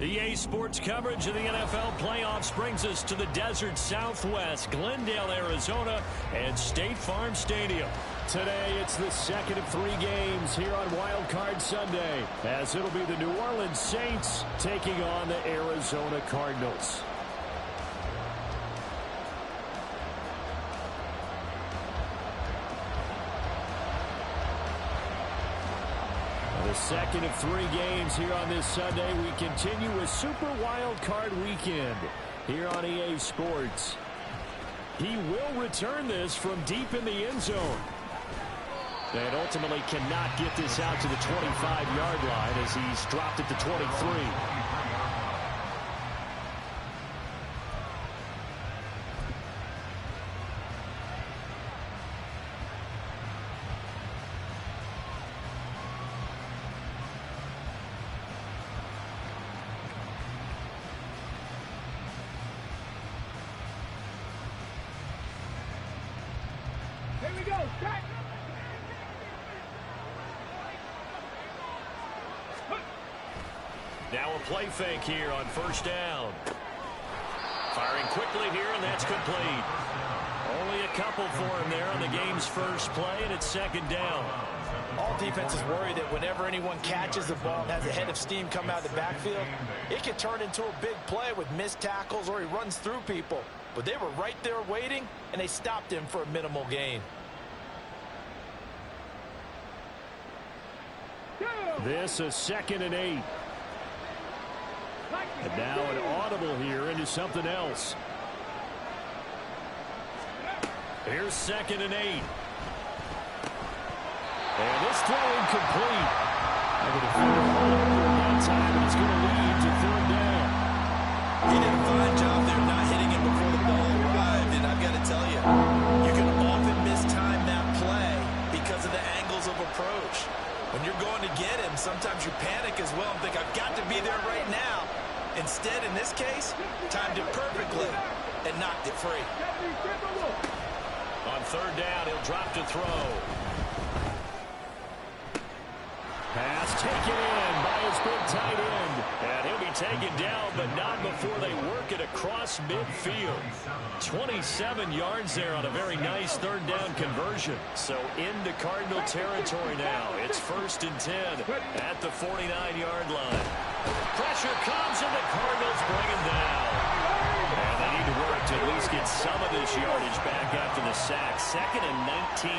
EA Sports coverage of the NFL playoffs brings us to the desert Southwest, Glendale, Arizona, and State Farm Stadium. Today, it's the second of 3 games here on Wildcard Sunday, as it'll be the New Orleans Saints taking on the Arizona Cardinals. The second of 3 games here on this Sunday. We continue with Super Wild Card Weekend here on EA Sports. He will return this from deep in the end zone. And ultimately cannot get this out to the 25-yard line as he's dropped at the 23. Now a play fake here on first down. Firing quickly here, and that's complete. Only a couple for him there on the game's first play, and it's second down. All defenses worry that whenever anyone catches the ball and has a head of steam come out of the backfield, it can turn into a big play with missed tackles or he runs through people. But they were right there waiting, and they stopped him for a minimal gain. This is 2nd and 8. And now an audible here into something else. Here's 2nd and 8. And this throw incomplete. I would have figured that time it's going to lead to 3rd down. He did a fine job there not hitting him before the ball arrived. And I've got to tell you, you can often mistime that play because of the angles of approach. When you're going to get him, sometimes you panic as well and think, I've got to be there right now. Instead, in this case, timed it perfectly and knocked it free. On 3rd down, he'll drop to throw. Pass taken in by his big tight end. And he'll be taken down, but not before they work it across midfield. 27 yards there on a very nice 3rd down conversion. So into Cardinal territory now. It's 1st and 10 at the 49-yard line. Pressure comes, and the Cardinals bring him down. And they need to work to at least get some of this yardage back after the sack. 2nd and 19.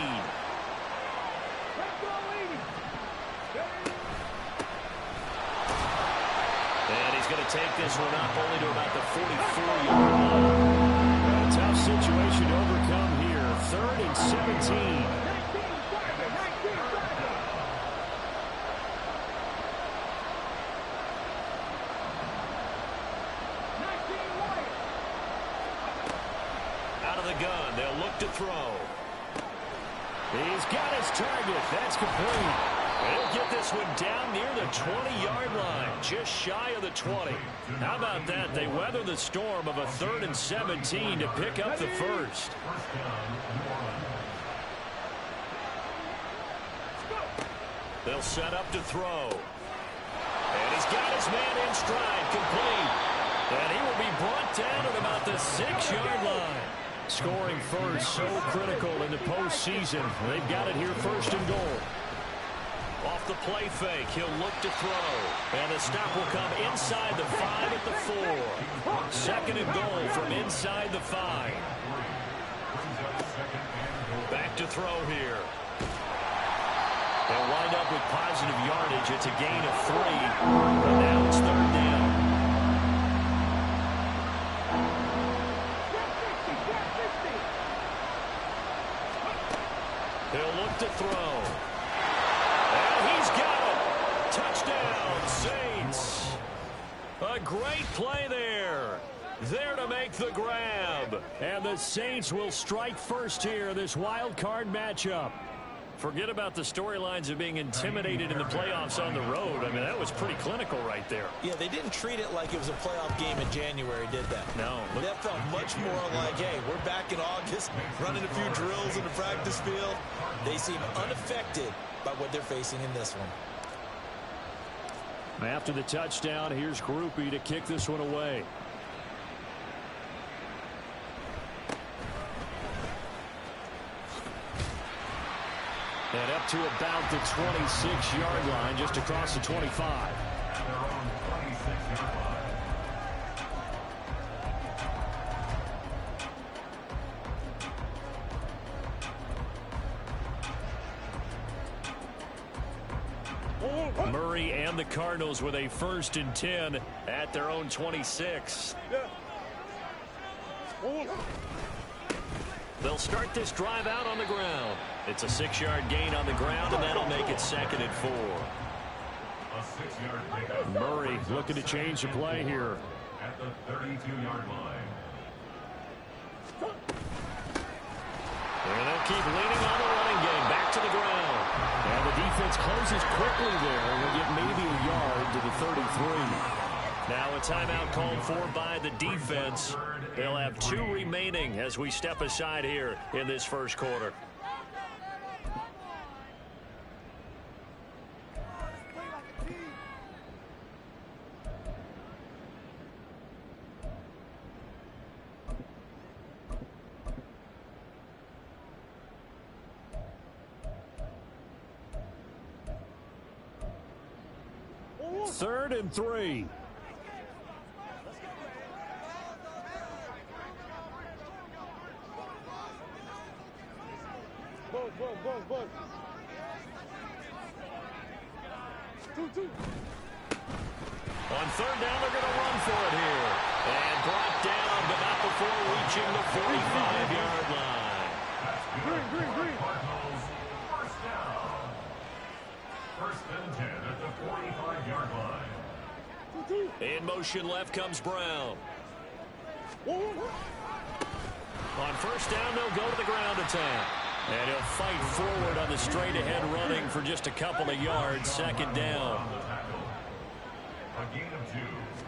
And he's going to take this one up only to about the 44-yard line. A tough situation to overcome here. 3rd and 17. Out of the gun, they'll look to throw. He's got his target. That's complete. He'll get this one down near the 20-yard line, just shy of the 20. How about that? They weather the storm of a 3rd and 17 to pick up the first. They'll set up to throw. And he's got his man in stride, complete. And he will be brought down at about the 6-yard line. Scoring first, so critical in the postseason. They've got it here 1st and goal. Off the play fake, he'll look to throw. And the stop will come inside the 5 at the 4. 2nd and goal from inside the 5. Back to throw here. They'll wind up with positive yardage. It's a gain of 3. And now it's 3rd down. He'll look to throw. And he's got it. Touchdown, Saints. A great play there. There to make the grab. And the Saints will strike first here in this wild card matchup. Forget about the storylines of being intimidated in the playoffs on the road. I mean, that was pretty clinical right there. Yeah, they didn't treat it like it was a playoff game in January, did that? No. That felt much more like, hey, we're back in August, running a few drills in the practice field. They seem unaffected by what they're facing in this one. After the touchdown, here's Groupie to kick this one away. And up to about the 26-yard line, just across the 25. Murray and the Cardinals with a 1st and 10 at their own 26. They'll start this drive out on the ground. It's a 6-yard gain on the ground, and that'll make it 2nd and 4. Murray looking to change the play here. At the 32-yard line. And they'll keep leaning on the running game. Back to the ground. And the defense closes quickly there. And we'll get maybe a yard to the 33. Now a timeout called for by the defense. They'll have 2 remaining as we step aside here in this first quarter. Third and 3. On 3rd down, they're going to run for it here. And brought down, but not before reaching the 45-yard line. Green. First down. 1st and 10 at the 45-yard line. In motion left comes Brown. On 1st down, they'll go to the ground attack. And he'll fight forward on the straight-ahead running for just a couple of yards. 2nd down. A gain of 2.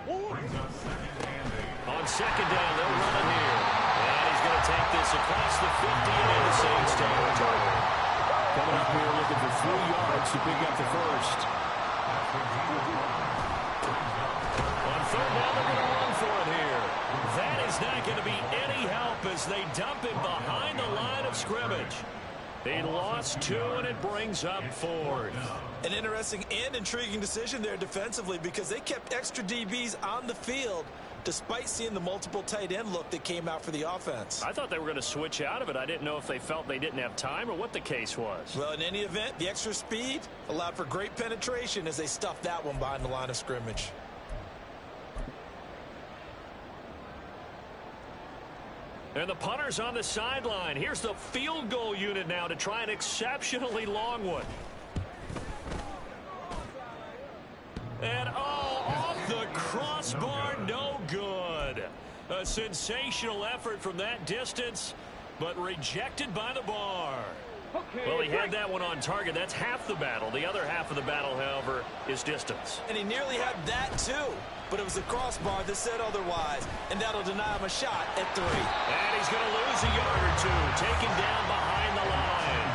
Brings up 2nd and 8. On 2nd down, they'll run it here. And he's going to take this across the 50 and into Saints territory. Coming up here looking for 3 yards to pick up the 1st. On 3rd down, they're going to run for it here. That is not going to be any help as they dump him behind the line of scrimmage. They lost 2, and it brings up 4th. An interesting and intriguing decision there defensively because they kept extra DBs on the field despite seeing the multiple tight end look that came out for the offense. I thought they were going to switch out of it. I didn't know if they felt they didn't have time or what the case was. Well, in any event, the extra speed allowed for great penetration as they stuffed that one behind the line of scrimmage. And the punter's on the sideline. Here's the field goal unit now to try an exceptionally long one. And off the crossbar, no good. A sensational effort from that distance, but rejected by the bar. Well, he had that one on target. That's half the battle. The other half of the battle, however, is distance. And he nearly had that, too. But it was the crossbar that said otherwise, and that'll deny him a shot at 3. And he's going to lose a yard or 2, taken down behind the line.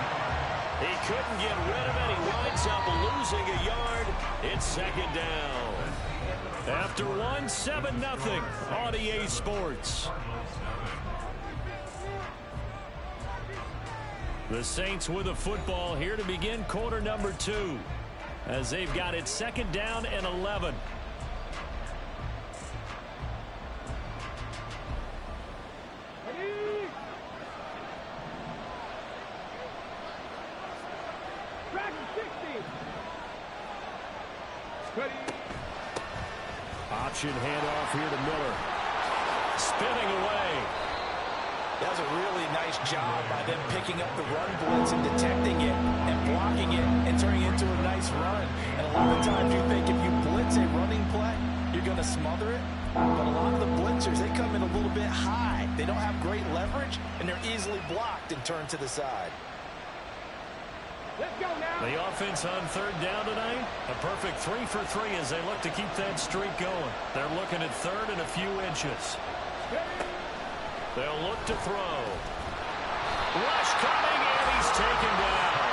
He couldn't get rid of it. He winds up losing a yard. It's 2nd down. After 1, 7-0 on EA Sports. The Saints with a football here to begin quarter number 2 as they've got it 2nd down and 11. Option handoff here to Miller. Spinning away. That was a really nice job by them picking up the run blitz and detecting it and blocking it and turning it into a nice run. And a lot of times you think if you blitz a running play, you're going to smother it. But a lot of the blitzers, they come in a little bit high. They don't have great leverage, and they're easily blocked and turned to the side. Let's go now. The offense on 3rd down tonight, a perfect 3 for 3 as they look to keep that streak going. They're looking at 3rd and a few inches. They'll look to throw. Rush coming, and he's taken down.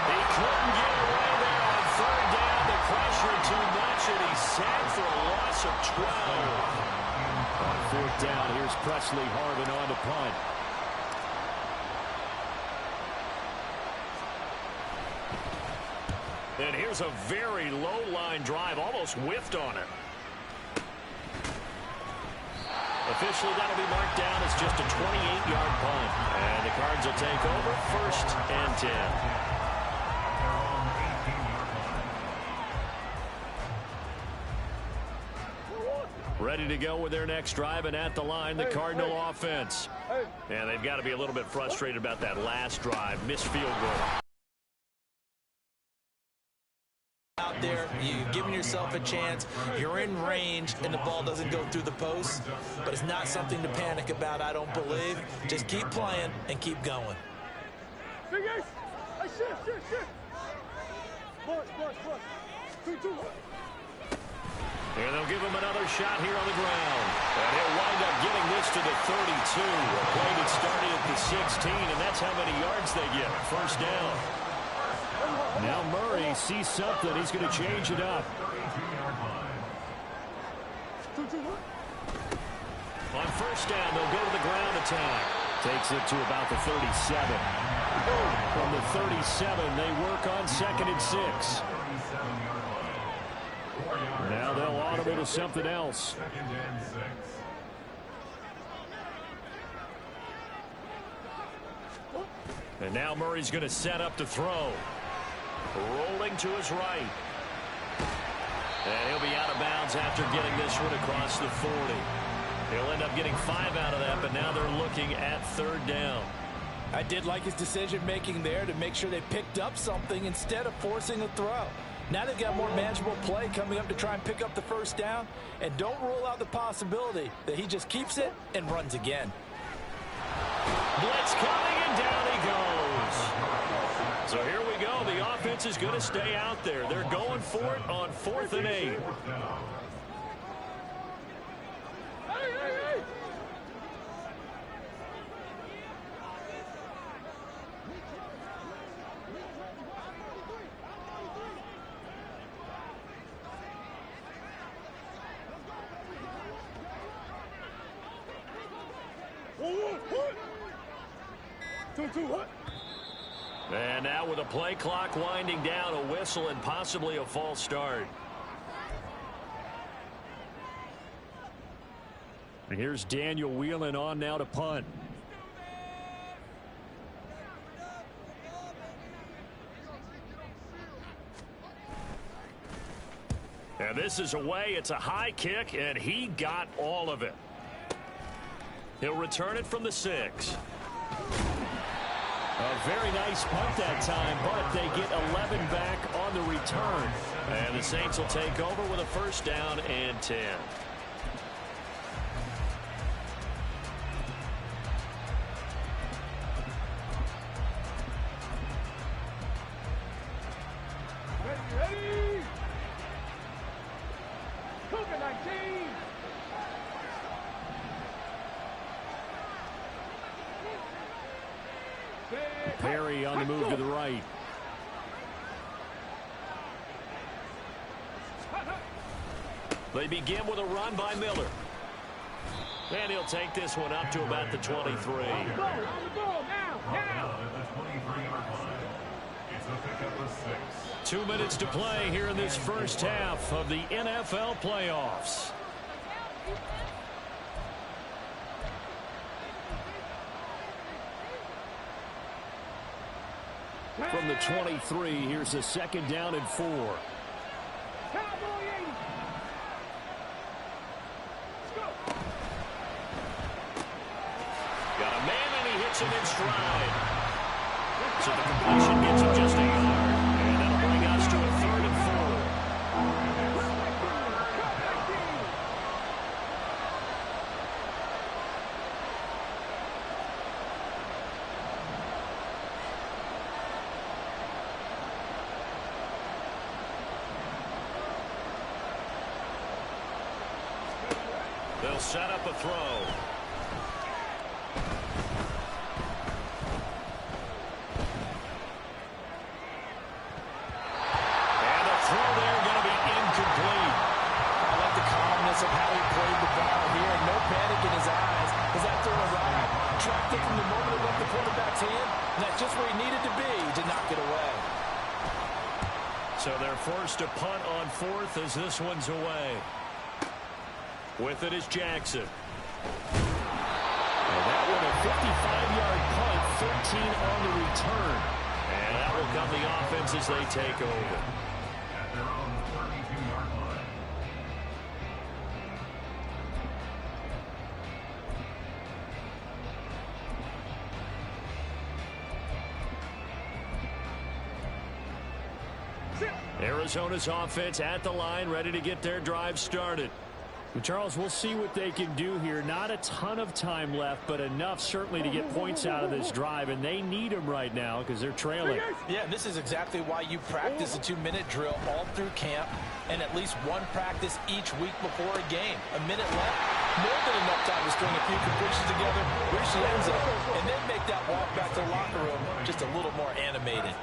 He couldn't get away there on 3rd down. The pressure too much, and he's sacked for a loss of 12. On fourth down, here's Presley Harvin on to punt. And here's a very low-line drive, almost whiffed on it. Officially, that'll be marked down as just a 28-yard punt. And the Cards will take over, 1st and 10. Ready to go with their next drive, and at the line, the Cardinal offense. And they've got to be a little bit frustrated about that last drive. Missed field goal. Out there, you're giving yourself a chance. You're in range, and the ball doesn't go through the post. But it's not something to panic about, I don't believe. Just keep playing and keep going. And they'll give him another shot here on the ground. And he'll wind up getting this to the 32. A play that started at the 16, and that's how many yards they get. 1st down. Now Murray sees something. He's going to change it up. On 1st down, they'll go to the ground attack. Takes it to about the 37. From the 37, they work on 2nd and 6. Now they'll audible to something else. 2nd and 6. And now Murray's going to set up to throw. Rolling to his right. And he'll be out of bounds after getting this one across the 40. He'll end up getting 5 out of that, but now they're looking at 3rd down. I did like his decision-making there to make sure they picked up something instead of forcing a throw. Now they've got more manageable play coming up to try and pick up the 1st down. And don't rule out the possibility that he just keeps it and runs again. Blitz coming, and down he goes. So here we go. The offense is going to stay out there. They're going for it on 4th and 8. And now with a play clock winding down, a whistle and possibly a false start. And here's Daniel Whelan on now to punt. And this is away. It's a high kick, and he got all of it. He'll return it from the 6. A very nice punt that time, but they get 11 back on the return. And the Saints will take over with a 1st down and 10. Ready? COVID-19. Perry on the move to the right. They begin with a run by Miller. And he'll take this one up to about the 23. On the ball now. At the 23-yard line. It's a pickup of 6. 2 minutes to play here in this 1st half of the NFL playoffs. From the 23, here's a 2nd down and 4. Got a man, and he hits him in stride. So the completion gets him just a yard. And that'll bring us to a 3rd and 4. They'll set up a throw. And the throw there going to be incomplete. tracked it from the moment it left the quarterback's hand, and that's just where he needed to be to knock it away. So they're forced to punt on fourth as this one's away. With it is Jackson. And that one a 55-yard punt, 13 on the return. And that will come the offense as they take over. At their own 32-yard line. Arizona's offense at the line, ready to get their drive started. Well, Charles, we'll see what they can do here. Not a ton of time left, but enough certainly to get points out of this drive, and they need them right now because they're trailing. Yeah, this is exactly why you practice a 2-minute drill all through camp and at least one practice each week before a game. A minute left, more than enough time to string a few completions together, reach the end zone, and then make that walk back to the locker room just a little more animated.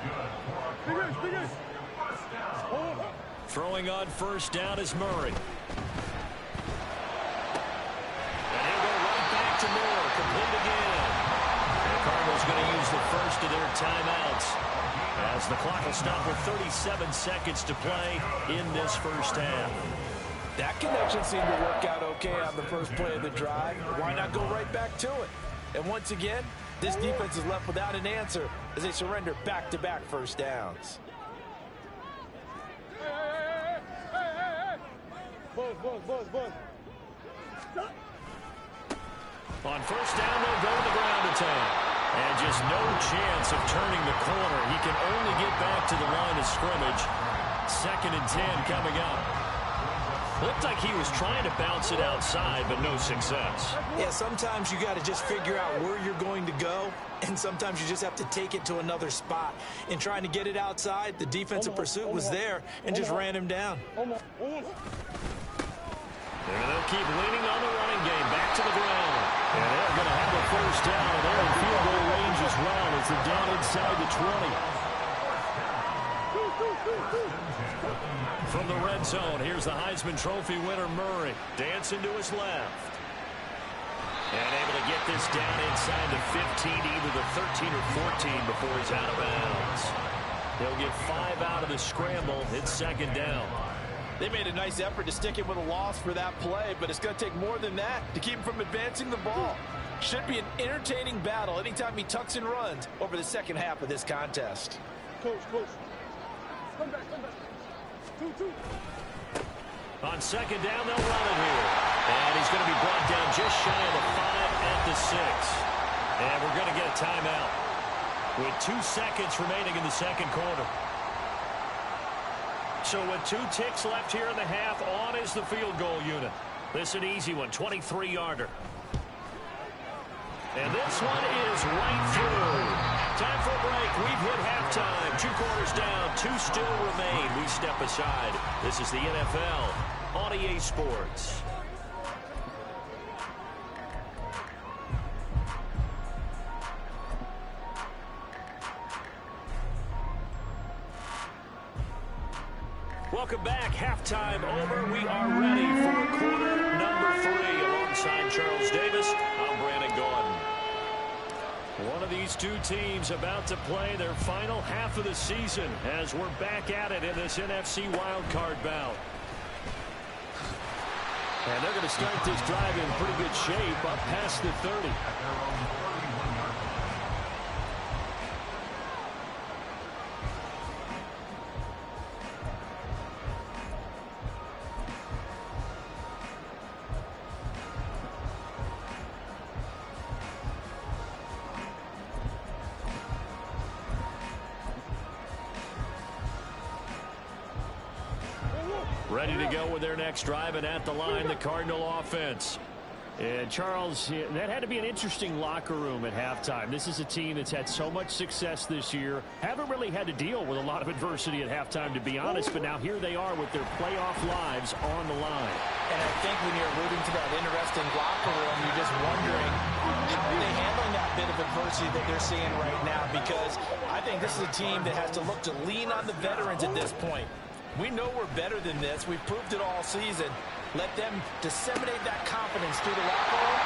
Throwing on first down is Murray. And he'll go right back to Moore. Complete again. And the Cardinals going to use the first of their timeouts as the clock will stop with 37 seconds to play in this first half. That connection seemed to work out okay on the first play of the drive. Why not go right back to it? And once again, this defense is left without an answer as they surrender back-to-back first downs. On first down, they'll go to the ground attack. And just no chance of turning the corner. He can only get back to the line of scrimmage. 2nd and 10 coming up. Looked like he was trying to bounce it outside, but no success. Yeah, sometimes you got to just figure out where you're going to go, and sometimes you just have to take it to another spot. In trying to get it outside, the defensive pursuit was there and just ran him down. And they'll keep leaning on the running game back to the ground. And they're going to have a first down, and they're in field goal range as well as they're down inside the 20. From the red zone, here's the Heisman Trophy winner, Murray. Dancing to his left. And able to get this down inside the 15, either the 13 or 14 before he's out of bounds. He'll get 5 out of the scramble. It's 2nd down. They made a nice effort to stick him with a loss for that play, but it's going to take more than that to keep him from advancing the ball. Should be an entertaining battle anytime he tucks and runs over the second half of this contest. Coach. Come back. 2-2. On 2nd down, they'll run it here. And he's going to be brought down just shy of the 5 at the 6. And we're going to get a timeout with 2 seconds remaining in the second quarter. So with 2 ticks left here in the half, on is the field goal unit. This an easy one, 23-yarder. And this one is right through. Time for a break. We've hit halftime. 2 quarters down, 2 still remain. We step aside. This is the NFL on EA Sports. Welcome back. Halftime over. We are ready for quarter number 3. Alongside Charles Davis, I'm Brandon Gordon. One of these 2 teams about to play their final half of the season as we're back at it in this NFC Wildcard bout. And they're going to start this drive in pretty good shape up past the 30. Ready to go with their next drive, and at the line, the Cardinal offense. And Charles, that had to be an interesting locker room at halftime. This is a team that's had so much success this year. Haven't really had to deal with a lot of adversity at halftime, to be honest, but now here they are with their playoff lives on the line. And I think when you're alluding to that interesting locker room, you're just wondering, how are they handling that bit of adversity that they're seeing right now? Because I think this is a team that has to look to lean on the veterans at this point. We know we're better than this. We've proved it all season. Let them disseminate that confidence through the locker room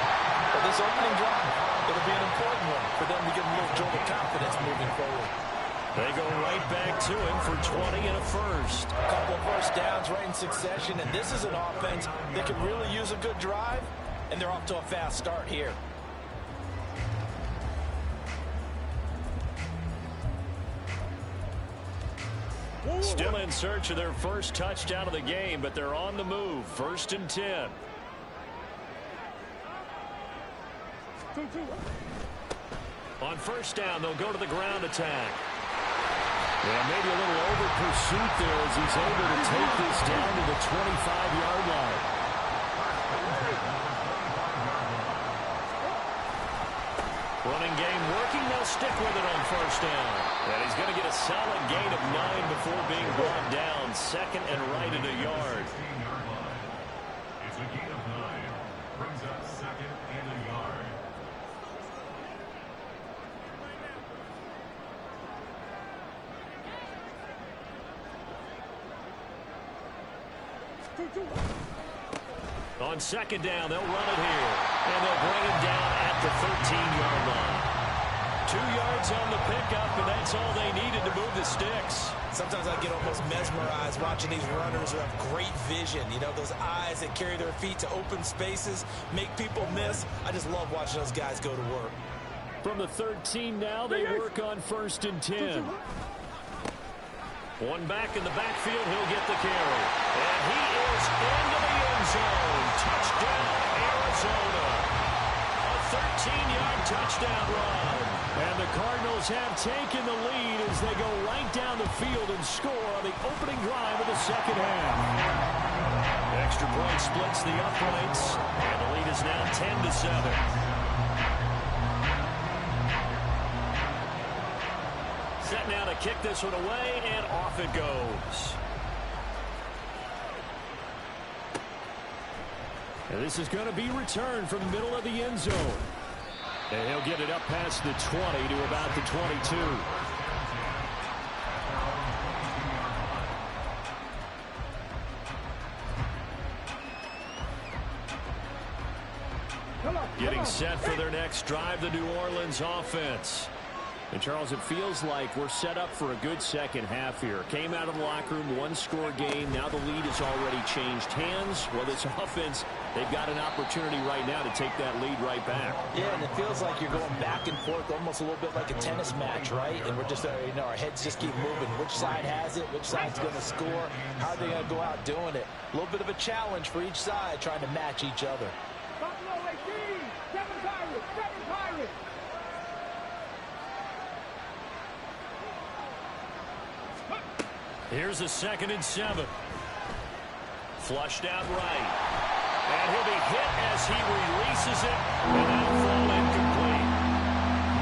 for this opening drive. It'll be an important one for them to get a little jolt of confidence moving forward. They go right back to him for 20 and a first. A couple of first downs right in succession, and this is an offense that could really use a good drive, and they're off to a fast start here. Still in search of their first touchdown of the game, but they're on the move. 1st and 10. On first down, they'll go to the ground attack. Yeah, maybe a little over pursuit there as he's able to take this down to the 25-yard line. Running game working. They'll stick with it on first down. And he's going to get a solid gain of 9 before being brought down. 2nd and right at a yard. It's a gain of 9. Brings up 2nd and a yard. On 2nd down, they'll run it here. And they'll bring him down at the 13-yard line. 2 yards on the pickup, and that's all they needed to move the sticks. Sometimes I get almost mesmerized watching these runners who have great vision. You know, those eyes that carry their feet to open spaces, make people miss. I just love watching those guys go to work. From the 13 now, they work on 1st and 10. One back in the backfield, he'll get the carry. And he is into the end zone. Touchdown, Arizona. A 13-yard touchdown run. And the Cardinals have taken the lead as they go right down the field and score on the opening drive of the second half. Extra point splits the uprights, and the lead is now 10-7. Set now to kick this one away, and off it goes. And this is going to be returned from the middle of the end zone. And he'll get it up past the 20 to about the 22. Getting set for their next drive, the New Orleans offense. And, Charles, it feels like we're set up for a good second half here. Came out of the locker room, one-score game. Now the lead has already changed hands. Well, this offense, they've got an opportunity right now to take that lead right back. Yeah, and it feels like you're going back and forth, almost a little bit like a tennis match, right? And we're just, you know, our heads just keep moving. Which side has it? Which side's going to score? How are they going to go out doing it? A little bit of a challenge for each side, trying to match each other. Here's a 2nd and 7. Flushed out right. And he'll be hit as he releases it. And that'll fall incomplete.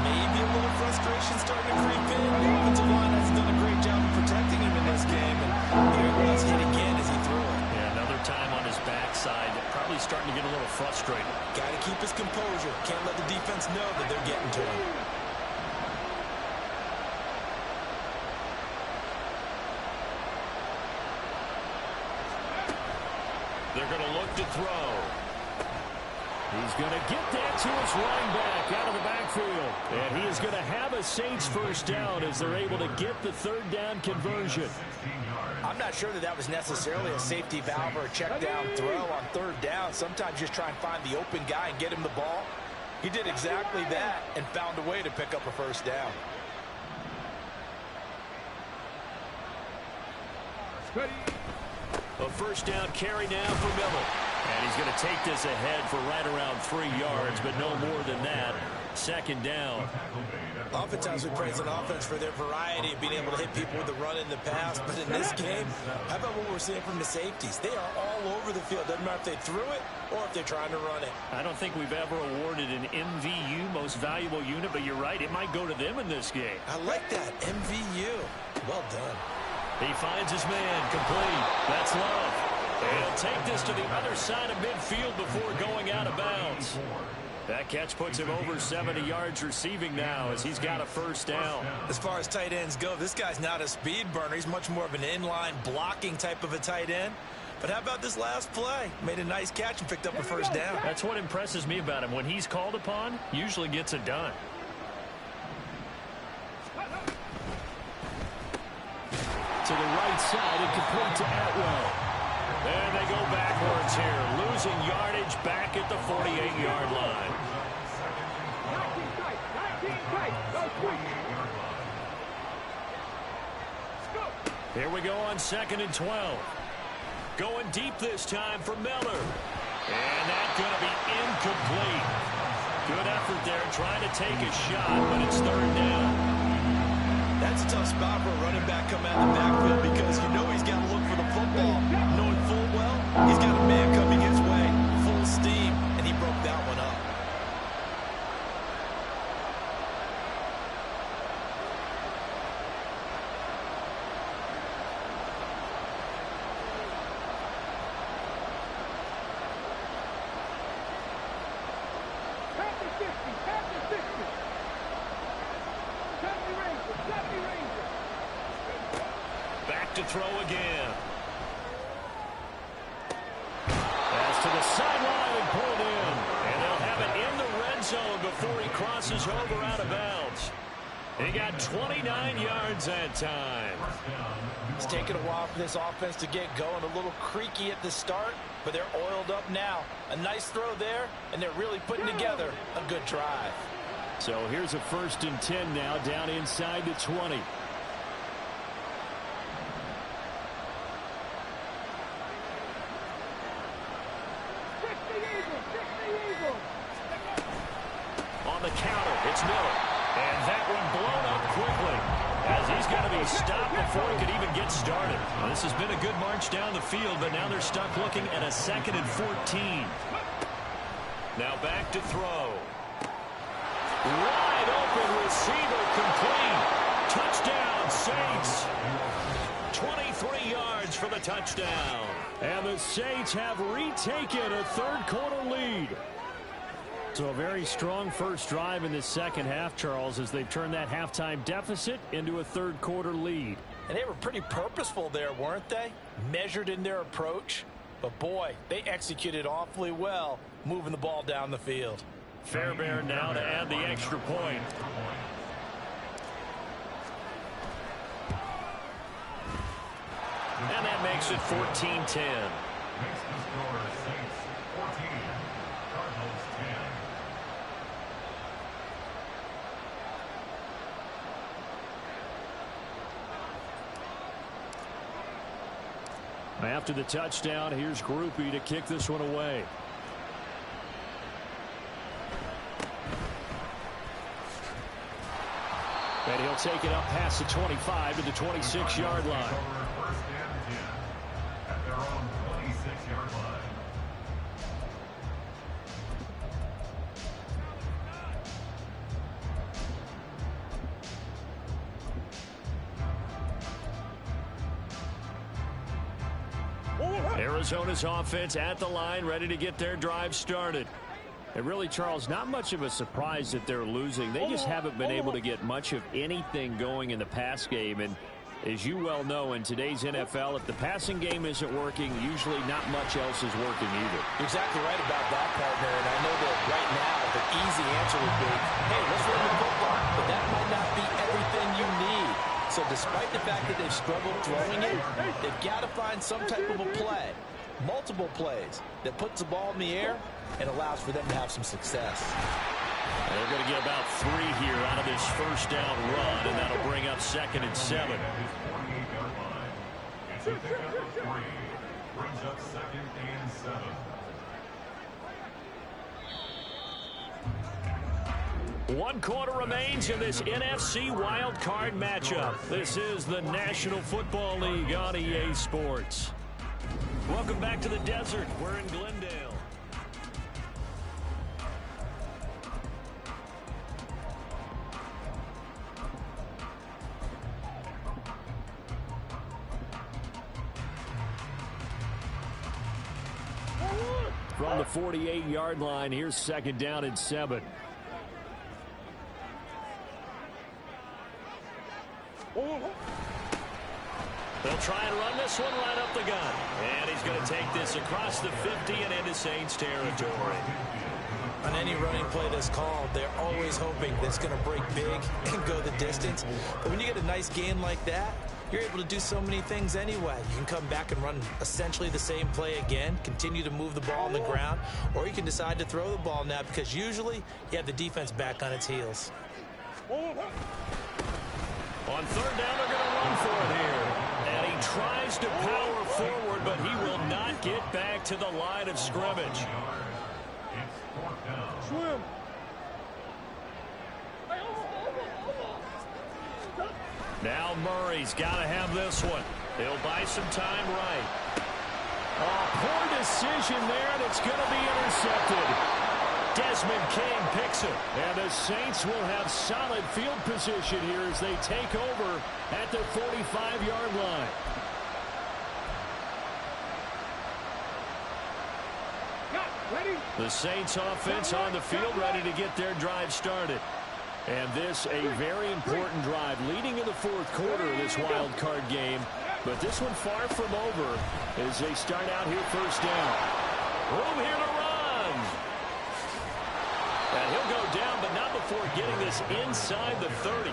Maybe a little frustration starting to creep in. The offensive line has done a great job of protecting him in this game. And here he was hit again as he threw it. Yeah, another time on his backside. Probably starting to get a little frustrated. Got to keep his composure. Can't let the defense know that they're getting to him. They're going to look to throw. He's going to get that to his running back out of the backfield. And he is going to have a Saints first down as they're able to get the 3rd down conversion. I'm not sure that that was necessarily a safety valve or a check down throw on 3rd down. Sometimes just try and find the open guy and get him the ball. He did exactly that and found a way to pick up a first down. A first down carry now for Miller. And he's going to take this ahead for right around 3 yards, but no more than that. 2nd down. Oftentimes we praise an offense for their variety of being able to hit people with the run in the pass, but in this game, how about what we're seeing from the safeties? They are all over the field. Doesn't matter if they threw it or if they're trying to run it. I don't think we've ever awarded an MVU, most valuable unit, but you're right, it might go to them in this game. I like that, MVU. Well done. He finds his man, complete. That's Love. And he'll take this to the other side of midfield before going out of bounds. That catch puts him over 70 yards receiving now as he's got a first down. As far as tight ends go, this guy's not a speed burner. He's much more of an inline blocking type of a tight end. But how about this last play? Made a nice catch and picked up a first down. That's what impresses me about him. When he's called upon, usually gets it done. To the right side and complete to Atwell. And they go backwards here, losing yardage back at the 48-yard line. Here we go on 2nd and 12. Going deep this time for Miller. And that's going to be incomplete. Good effort there trying to take a shot, but it's 3rd down. That's a tough spot for a running back coming out of the backfield because you know he's got to look for the football. Knowing full well, he's got a man coming his way, full steam, and he broke that one up. Back to throw again. Pass to the sideline and pulled in. And they'll have it in the red zone before he crosses over out of bounds. He got 29 yards that time. It's taken a while for this offense to get going. A little creaky at the start, but they're oiled up now. A nice throw there, and they're really putting together a good drive. So here's a 1st and 10 now, down inside the 20. On the counter, it's Miller. And that one blown up quickly as he's going to be stopped before he could even get started. Well, this has been a good march down the field, but now they're stuck looking at a 2nd and 14. Now back to throw. Wide open receiver complete. Touchdown, Saints. 23 yards for the touchdown. And the Saints have retaken a 3rd quarter lead. So a very strong first drive in the second half, Charles, as they've turned that halftime deficit into a 3rd quarter lead. And they were pretty purposeful there, weren't they? Measured in their approach. But boy, they executed awfully well, moving the ball down the field. Fairbairn now to add the extra point. And that makes it 14-10. Makes the score Saints 14, Cardinals 10. After the touchdown, here's Groupie to kick this one away. And he'll take it up past the 25 to the 26-yard line. 1st and 10 at their own 26-yard line. Arizona's offense at the line, ready to get their drive started. And really, Charles, not much of a surprise that they're losing. They just haven't been able to get much of anything going in the pass game. And as you well know, in today's NFL, if the passing game isn't working, usually not much else is working either. You're exactly right about that, partner. And I know that right now the easy answer would be, hey, let's run the football. But that might not be everything you need. So despite the fact that they've struggled throwing it, they've got to find some type of a play, multiple plays, that puts the ball in the air and allows for them to have some success. They're going to get about 3 here out of this first down run, and that'll bring up 2nd and 7. Yard line. It's a pickup of 3. Brings up 2nd and 7. 1 quarter remains in this NFC Wildcard matchup. This is the National Football League on EA Sports. Welcome back to the desert. We're in Glendale. From the 48-yard line, here's 2nd down and 7. They'll try and run this one right up the gut. And he's going to take this across the 50 and into Saints territory. On any running play that's called, they're always hoping that it's going to break big and go the distance. But when you get a nice gain like that, you're able to do so many things anyway. You can come back and run essentially the same play again, continue to move the ball on the ground, or you can decide to throw the ball now because usually you have the defense back on its heels. On third down, they're going to run for it here. And he tries to power forward, but he will not get back to the line of scrimmage. Swim. Now Murray's got to have this one. He'll buy some time right. Oh, poor decision there, and it's going to be intercepted. Desmond King picks it. And the Saints will have solid field position here as they take over at the 45-yard line. The Saints offense on the field ready to get their drive started. And this a very important drive leading in the fourth quarter of this wild card game. But this one far from over as they start out here first down. Room here to run. And he'll go down, but not before getting this inside the 30.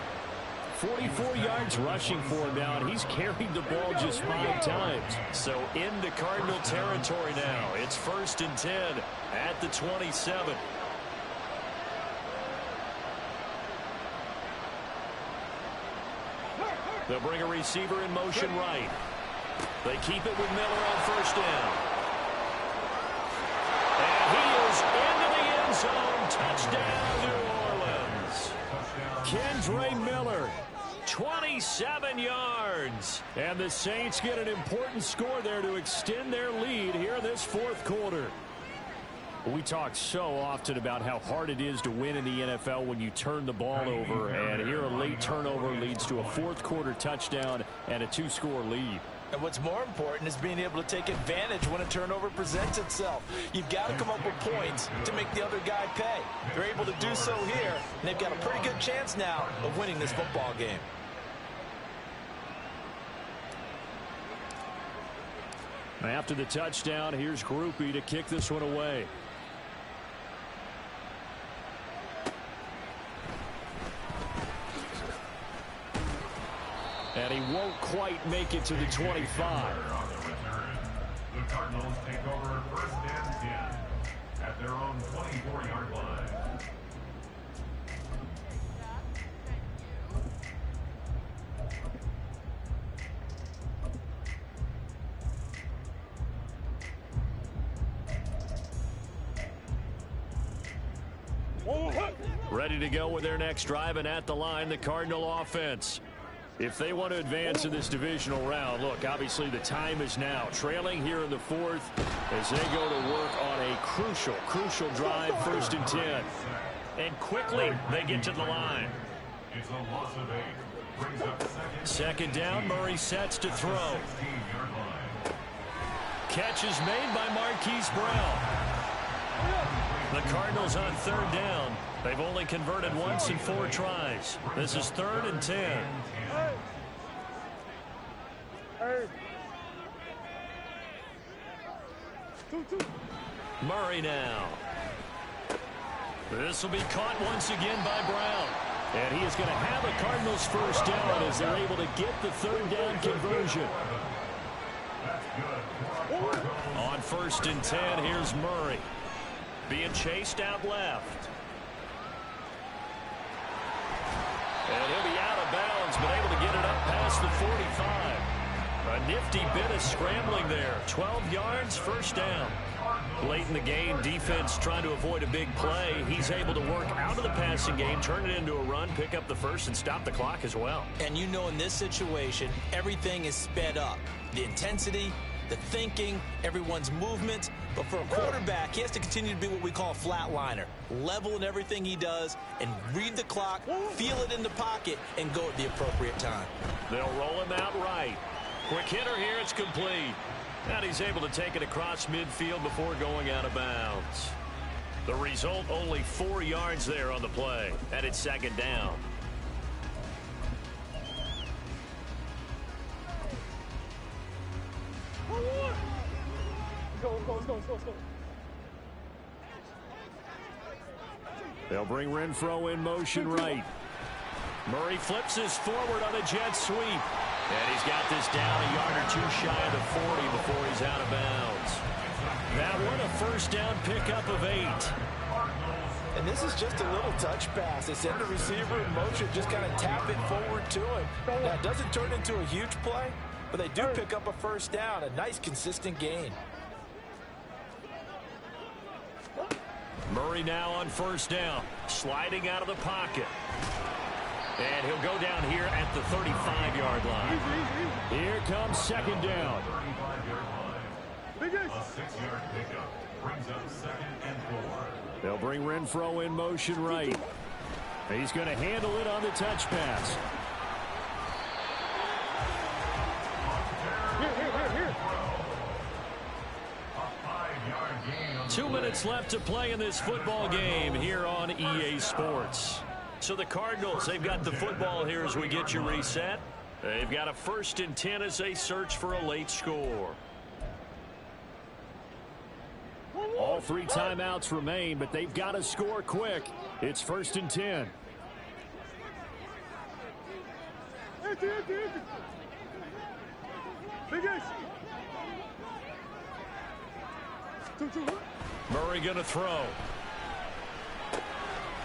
44 yards rushing for him now, and he's carried the ball just 5 times. So into Cardinal territory now. It's 1st and 10 at the 27. They'll bring a receiver in motion right. They keep it with Miller on first down. And he is into the end zone. Touchdown, New Orleans. Kendre Miller. 27 yards. And the Saints get an important score there to extend their lead here in this fourth quarter. We talk so often about how hard it is to win in the NFL when you turn the ball over, and here a late turnover leads to a fourth quarter touchdown and a 2-score lead. And what's more important is being able to take advantage when a turnover presents itself. You've got to come up with points to make the other guy pay. They're able to do so here, and they've got a pretty good chance now of winning this football game. After the touchdown, here's Groupie to kick this one away. And he won't quite make it to the 25. The Cardinals take over 1st and 10 at their own 24-yard line. Ready to go with their next drive, and at the line, the Cardinal offense. If they want to advance in this divisional round, look, obviously the time is now. Trailing here in the fourth as they go to work on a crucial drive, 1st and 10. And quickly they get to the line. It's a loss of 8. Brings up second down. Murray sets to throw. 16-yard line. Catch is made by Marquise Brown. The Cardinals on third down. They've only converted once in 4 tries. This is 3rd and 10. Murray now. This will be caught once again by Brown. And he is going to have a Cardinals first down as they're able to get the 3rd down conversion. On 1st and 10, here's Murray. Being chased out left. And he'll be out of bounds, but able to get it up past the 45. A nifty bit of scrambling there. 12 yards, 1st down. Late in the game, defense trying to avoid a big play. He's able to work out of the passing game, turn it into a run, pick up the first, and stop the clock as well. And you know in this situation, everything is sped up. The intensity, the thinking, everyone's movement. But for a quarterback, he has to continue to be what we call a flatliner. Level in everything he does and read the clock, feel it in the pocket, and go at the appropriate time. They'll roll him out right. Quick hitter here, it's complete. And he's able to take it across midfield before going out of bounds. The result, only 4 yards there on the play. And it's 2nd down. Let's go. They'll bring Renfro in motion right. Murray flips his forward on a jet sweep. And he's got this down a yard or two shy of the 40 before he's out of bounds. That one a first down pickup of 8. And this is just a little touch pass. They send the receiver in motion, just kind of tap it forward to him. Now, it doesn't turn into a huge play, but they do pick up a first down. A nice, consistent gain. Murray now on first down, sliding out of the pocket. And he'll go down here at the 35-yard line. Here comes second down. 35-yard line. A 6-yard pickup brings up 2nd and 4. They'll bring Renfro in motion right. He's going to handle it on the touch pass. Here. A 5-yard gain on 2 minutes left to play in this football game here on EA Sports. So the Cardinals, they've got the football here as we get you reset. They've got a 1st and 10 as they search for a late score. All 3 timeouts remain, but they've got to score quick. It's 1st and 10. Murray going to throw.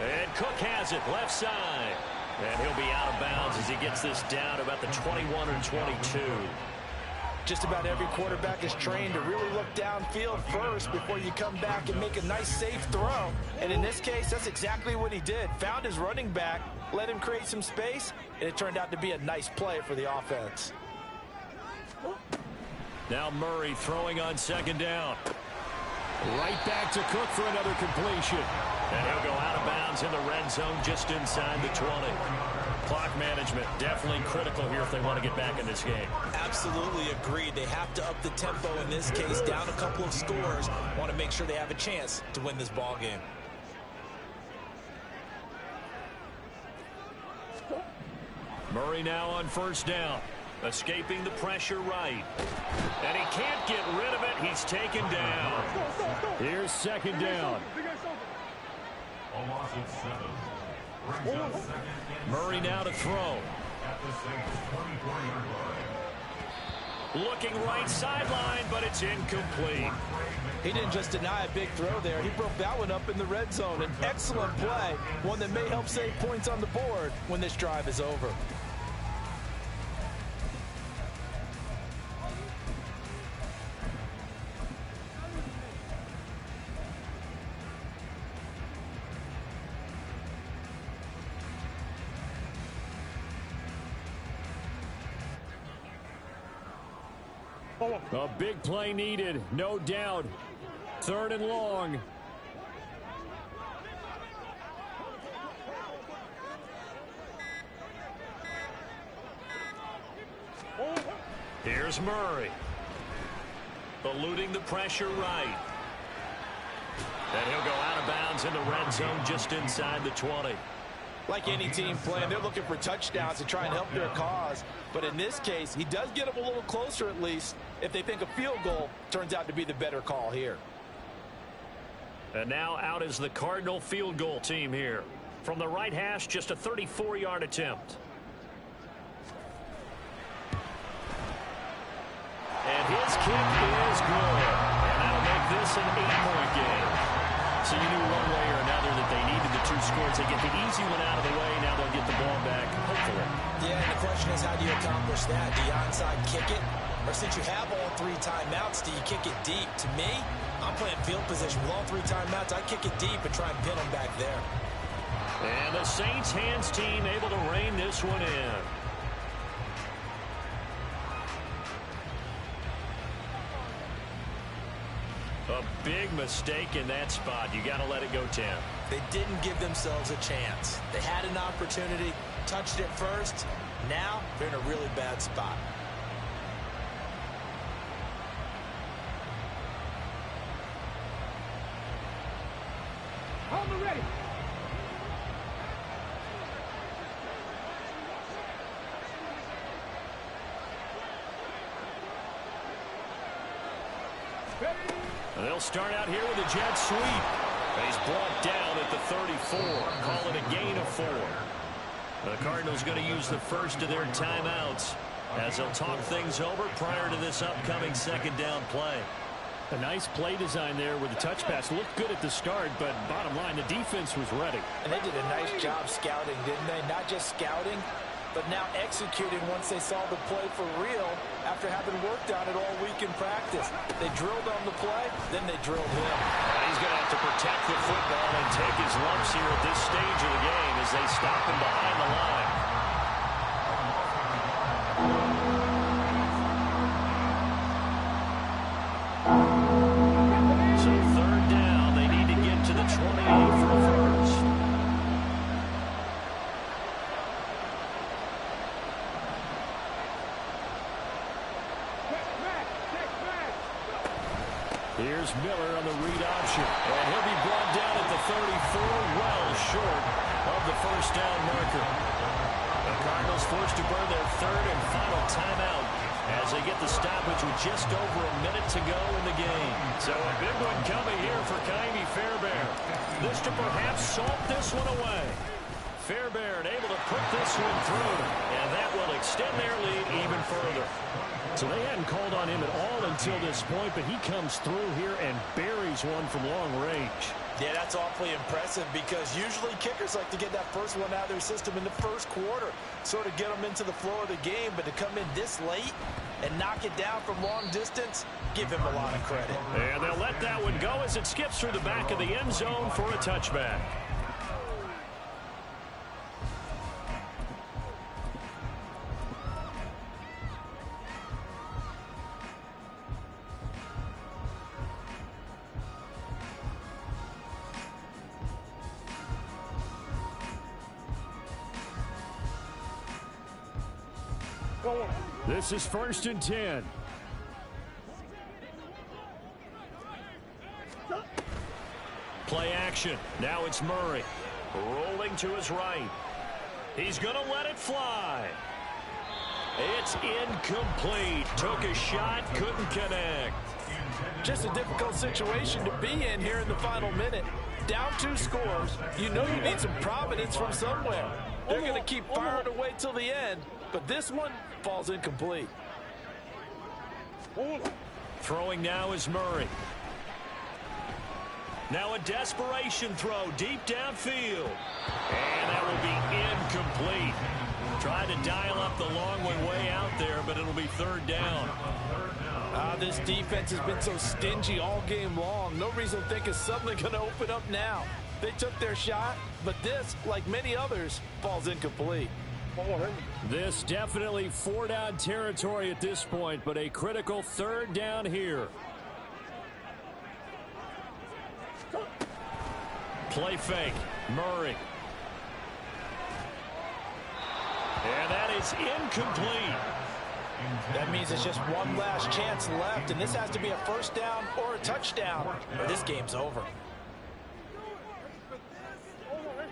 And Cook has it left side. And he'll be out of bounds as he gets this down about the 21 or 22. Just about every quarterback is trained to really look downfield first before you come back and make a nice, safe throw. And in this case, that's exactly what he did. Found his running back, let him create some space, and it turned out to be a nice play for the offense. Now Murray throwing on second down. Right back to Cook for another completion. And he'll go out of bounds in the red zone just inside the 20. Clock management definitely critical here if they want to get back in this game. Absolutely agreed. They have to up the tempo in this case, down a couple of scores. Want to make sure they have a chance to win this ball game. Murray now on first down. Escaping the pressure right. And he can't get rid of it. He's taken down. Here's second down. a loss of 7. Brings up 2nd and Murray now to throw. at the Saints' 24-yard line. Looking right sideline, but it's incomplete. He didn't just deny a big throw there. He broke that one up in the red zone. An excellent play, one that may help save points on the board when this drive is over. A big play needed, no doubt. 3rd and long. Here's Murray. Eluding the pressure right. And he'll go out of bounds in the red zone just inside the 20. Like any team playing, they're looking for touchdowns to try and help their cause. But in this case, he does get them a little closer at least if they think a field goal turns out to be the better call here. And now out is the Cardinal field goal team here. From the right hash, just a 34-yard attempt. And his kick is good. And that'll make this an 8-point game. So you knew one way or another that they needed the 2 scores. They get the easy one out of the way. Now they'll get the ball back, hopefully. Yeah, and the question is, how do you accomplish that? Do you onside kick it? Or since you have all 3 timeouts, do you kick it deep? To me, I'm playing field position. With all 3 timeouts, I kick it deep and try and pin them back there. And the Saints hands team able to rein this one in. A big mistake in that spot. You got to let it go 10. They didn't give themselves a chance. They had an opportunity, touched it first. Now they're in a really bad spot. Hold ready. Ready. They'll start out here with a jet sweep. He's brought down at the 34. Call it a gain of 4. The Cardinals going to use the first of their timeouts as they'll talk things over prior to this upcoming second down play. A nice play design there with the touch pass. Looked good at the start, but bottom line, the defense was ready. And they did a nice job scouting, didn't they? Not just scouting, but now executing once they saw the play for real after having worked on it all week in practice. They drilled on the play, then they drilled him. And he's going to have to protect the football and take his lumps here at this stage of the game as they stop him behind the line. So third down, they need to get to the 28 for the first. Here's Miller on the read option. And he'll be brought down at the 34, well short of the first down marker. The Cardinals forced to burn their third and final timeout as they get the stoppage with just over a minute to go in the game. So a big one coming here for Ka'imi Fairbairn. This to perhaps salt this one away. Fairbairn able to put this one through, and that will extend their lead even further. So they hadn't called on him at all until this point, but he comes through here and buries one from long range. Yeah, that's awfully impressive because usually kickers like to get that first one out of their system in the first quarter, sort of get them into the flow of the game, but to come in this late and knock it down from long distance, give him a lot of credit. And they'll let that one go as it skips through the back of the end zone for a touchback. This is 1st and 10. Play action. Now it's Murray. Rolling to his right. He's going to let it fly. It's incomplete. Took a shot, couldn't connect. Just a difficult situation to be in here in the final minute. Down 2 scores. You know you need some providence from somewhere. They're going to keep firing away till the end, but this one falls incomplete. Throwing now is Murray. Now a desperation throw deep downfield. And that will be incomplete. Tried to dial up the long way out there, but it'll be 3rd down. This defense has been so stingy all game long. No reason to think it's suddenly going to open up now. They took their shot, but this, like many others, falls incomplete. This definitely 4-down territory at this point, but a critical 3rd down here. Play fake. Murray. And that is incomplete. That means it's just one last chance left, and this has to be a 1st down or a touchdown, or this game's over.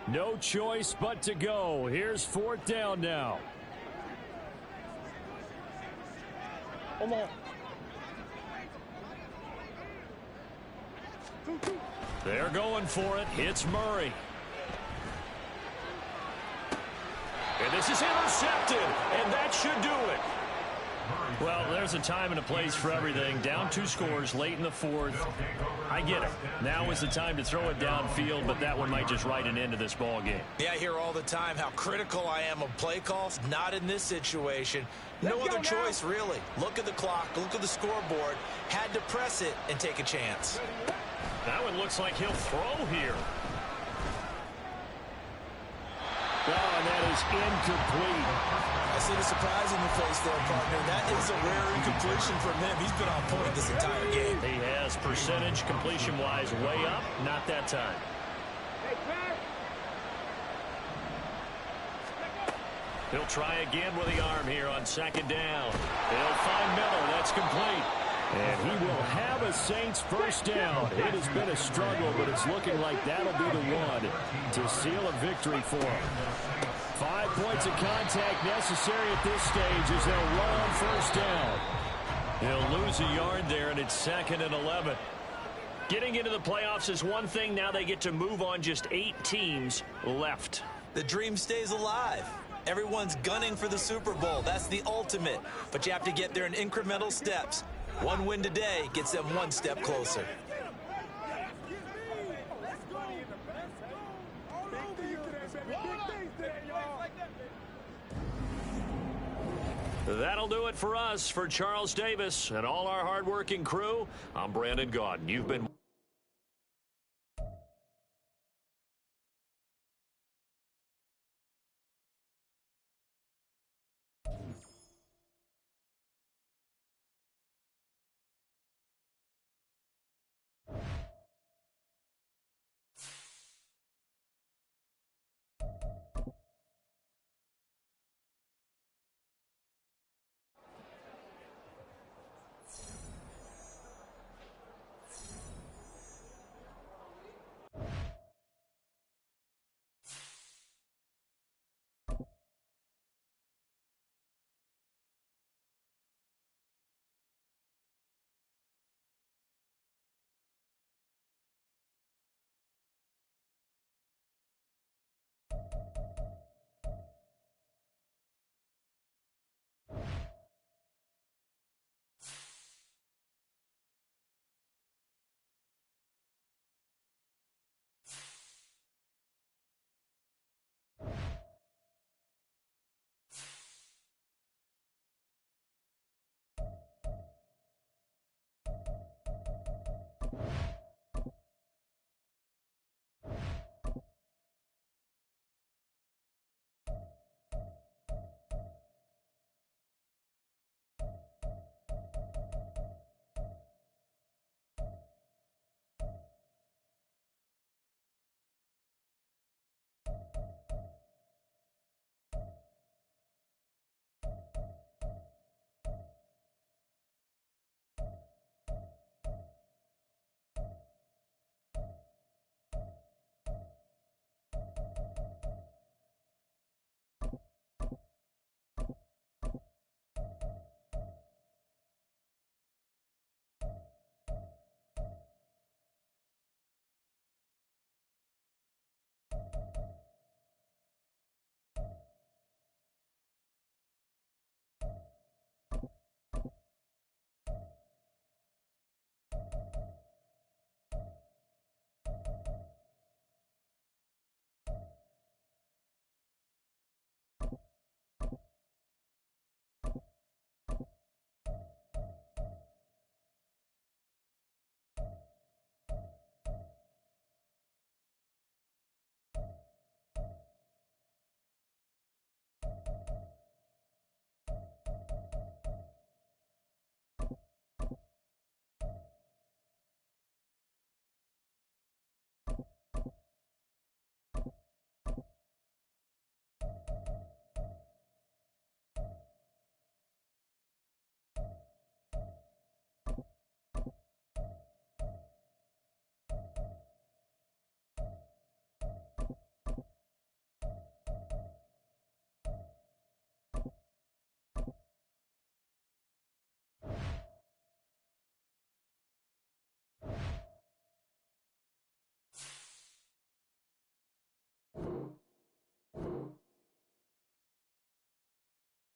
No choice but to go. Here's 4th down now. They're going for it. It's Murray. And this is intercepted, and that should do it. Well, there's a time and a place for everything. Down 2 scores late in the 4th. I get it. Now is the time to throw it downfield, but that one might just write an end to this ball game. Yeah, I hear all the time how critical I am of play calls. Not in this situation. No other choice, really. Look at the clock. Look at the scoreboard. Had to press it and take a chance. That one looks like he'll throw here. Oh, and that is incomplete. I see the surprise in your face there, partner. That is a rare incompletion from him. He's been on point this entire game. He has percentage completion-wise way up. Not that time. He'll try again with the arm here on 2nd down. He'll find Miller. That's complete. And he will have a Saints 1st down. It has been a struggle, but it's looking like that'll be the one to seal a victory for him. 5 points of contact necessary at this stage as they'll run on 1st down. He'll lose a yard there, and it's 2nd and 11. Getting into the playoffs is one thing. Now they get to move on. Just 8 teams left. The dream stays alive. Everyone's gunning for the Super Bowl. That's the ultimate. But you have to get there in incremental steps. One win today gets them one step closer. That'll do it for us. For Charles Davis and all our hardworking crew, I'm Brandon Gaudin. You've been